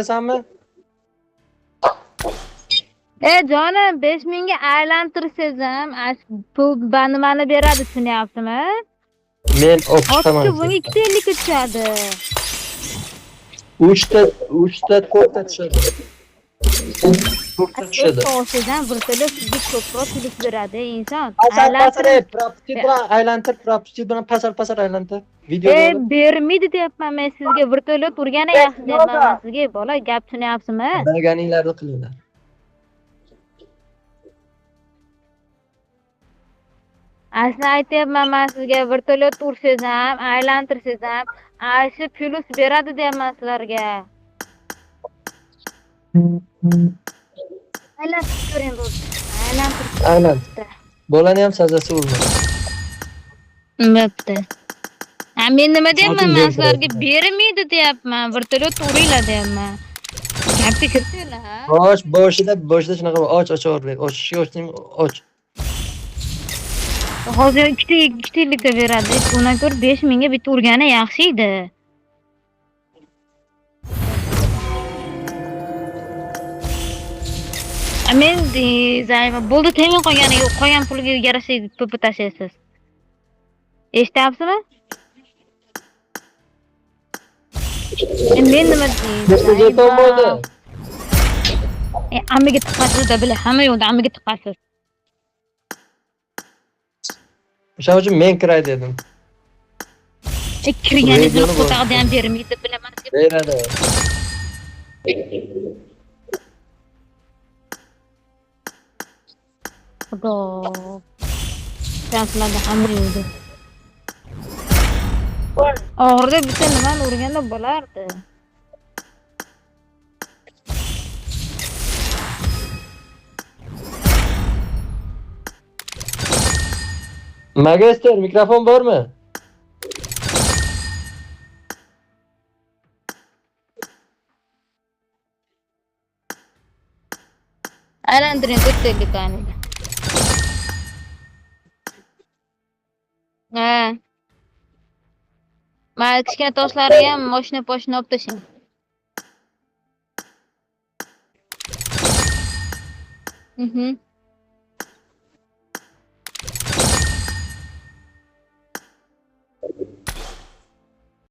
Bilasanmi? Jonim 5000 ga aylantirsangiz ham pul nimani beradi tushunyapsizmi? Men Ortiqcha o'qitaman bunga seni. 250 ga tushadi. 4ta tushadi. 4ta tushadi. To'g'risidan vertolyot sizga ko'proq pul beradi inson. Pasar Aylantirib propiski bilan aylantir, propiski bilan pasar aylantir. Videoda olib. bermaydi deyapman men sizga. Vertolyot urgani yaxshi deyapman men sizga. Bola gap tushunyapsizmi? Bilganinglarni qilinglar. Asli aytyapman men sizga, vertolyot ursangiz ham, aylantirsangiz ham, shu plyus beradi deyapman sizlarga. Aylantirib ko'ring bo'lsa. Aylantir. Bolani ham sazasi urma. Bo'pti. Men nima deyapman? Men sizlarga bermaydi deyapman. Vertolyot uringlar deyapman. Gapga kirtinglar, ha? Boshida shunaqa och. Ochishga ochsang och. Hozir ikkitalikda beradi. Undan ko'ra 5000 ga bitta urgani yaxshi edi. Men zayma bo'ldi, temin qolgani yo'q. Qolgan pulga yarasha to'pi tashlaysiz. Eshityapsizmi? Men nima deyman? Jeton bo'ldi. Ammiga tiqasiz-da, bila, hamma yo'qda ammiga tiqasiz. O'shaning uchun men kiray dedim. Kirganingizni qo'taqda ham bermaydi, bilaman. Beradi. Xudo. Sizlarga ham yo'qdi. Oxirida bitta nimani urganda bo'lardi. Magister, mikrofon bormi? Aylantiring to'rttalikani. Mana kichkina toshlariga ham mashina olib tashlang.